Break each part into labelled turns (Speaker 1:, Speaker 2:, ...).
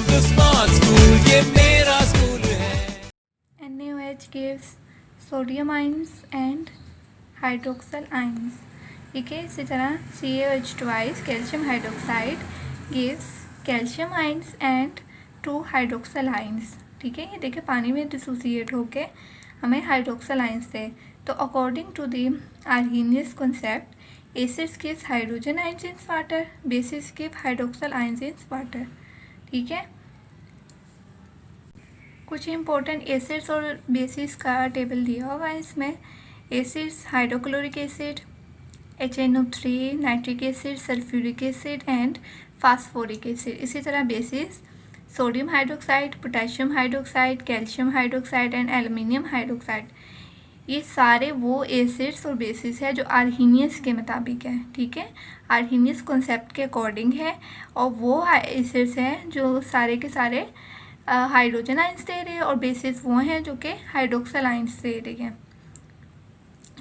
Speaker 1: the smart school, ये मेरा school है।
Speaker 2: NaOH gives sodium ions and hydroxyl ions. ठीक है, इसी तरह CaOH twice calcium hydroxide gives calcium ions and 2 hydroxyl ions. ठीक है, ये देखिए पानी में डिसोसिएट होके हमें हाइड्रोक्सल आइंस दे। तो according to the Arrhenius concept, acids gives hydrogen ions in water, bases give hydroxyl ions in water. ठीक है, कुछ इंपॉर्टेंट एसिड्स और बेसिस का टेबल दिया हुआ है इसमें। Acids hydrochloric acid, HNO3, nitric acid, sulphuric acid and phosphoric acid. इसी तरह bases sodium hydroxide, potassium hydroxide, calcium hydroxide and aluminium hydroxide. ये सारे वो एसिड्स और बेसिस है जो आर्हेनियस के मुताबिक है। ठीक है, आर्हेनियस कॉन्सेप्ट के अकॉर्डिंग है, और वो एसिड्स हैं जो सारे के सारे हाइड्रोजन आइंस दे रहे हैं, और बेसिस वो हैं जो कि हाइड्रोक्सल आइंस दे रहे हैं।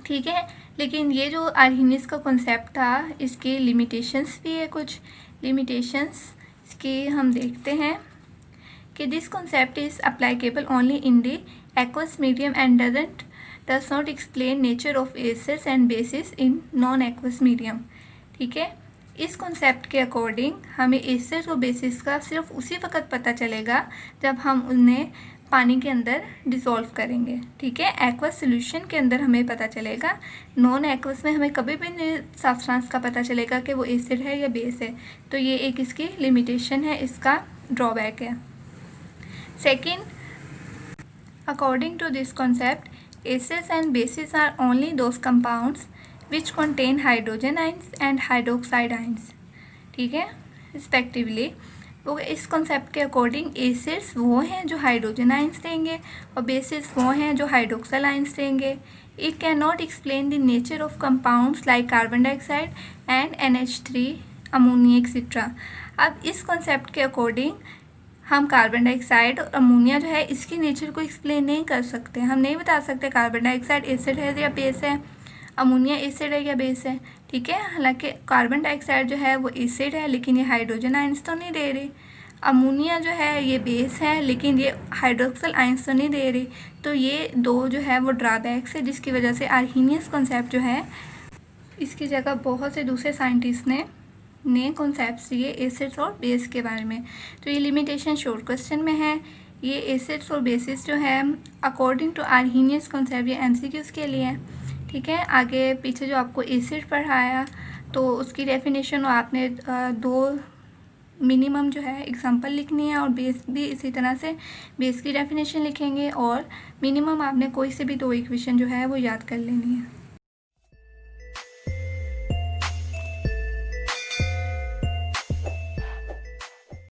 Speaker 2: ठीक है, लेकिन ये जो आर्हेनियस का कॉन्सेप्ट था इसकी लिमिटेशंस भी है। कुछ लिमिटेशंस इसकी हम देखते हैं कि this concept is अप्लाइकेबल only in the aqueous medium and does not explain nature of acids and bases in non aqueous medium. ठीक है, इस कॉन्सेप्ट के अकॉर्डिंग हमें एसिड्स और बेसिस का सिर्फ उसी वक्त पता चलेगा जब हम उन्हें पानी के अंदर डिसॉल्व करेंगे। ठीक है, एक्वस सोल्यूशन के अंदर हमें पता चलेगा, नॉन एक्वस में हमें कभी भी नहीं साफ साफ का पता चलेगा कि वो एसिड है या बेस है। तो ये एक इसकी लिमिटेशन है, इसका ड्रॉबैक है। Second, according to this concept, acids and bases are only those compounds which contain hydrogen ions and hydroxide ions. ठीक है, रिस्पेक्टिवली। तो इस कॉन्सेप्ट के अकॉर्डिंग एसिड्स वो हैं जो हाइड्रोजन आइंस देंगे और बेसिस वो हैं जो हाइड्रोक्सल आइंस देंगे। It can not explain the nature of compounds like carbon dioxide and NH3, ammonia etcetera. अब इस कॉन्सेप्ट के अकॉर्डिंग हम कार्बन डाइऑक्साइड और अमोनिया जो है इसकी नेचर को एक्सप्लेन नहीं कर सकते। हम नहीं बता सकते कार्बन डाइऑक्साइड एसिड है या बेस है, अमोनिया एसिड है या बेस है। ठीक है, हालांकि कार्बन डाइऑक्साइड जो है वो एसिड है लेकिन ये हाइड्रोजन आइंस तो नहीं दे रही। अमोनिया जो है ये बेस है लेकिन ये हाइड्रोक्सल आइंस तो नहीं दे रही। तो ये दो जो है वो ड्रॉबैक्स है जिसकी वजह से आर्हेनियस कॉन्सेप्ट जो है इसकी जगह बहुत से दूसरे साइंटिस्ट ने नए कॉन्सेप्ट्स दिए एसिड्स और बेस के बारे में। तो ये लिमिटेशन शॉर्ट क्वेश्चन में है। ये एसिड्स और बेसिस जो है अकॉर्डिंग टू आर्हेनियस कॉन्सेप्ट, ये MCQs के लिए है। ठीक है, आगे पीछे जो आपको एसिड पढ़ाया तो उसकी डेफिनेशन और आपने 2 मिनिमम जो है एग्जांपल लिखनी है, और बेस भी इसी तरह से बेस की डेफिनेशन लिखेंगे, और मिनिमम आपने कोई से भी 2 इक्वेशन जो है वो याद कर लेनी है।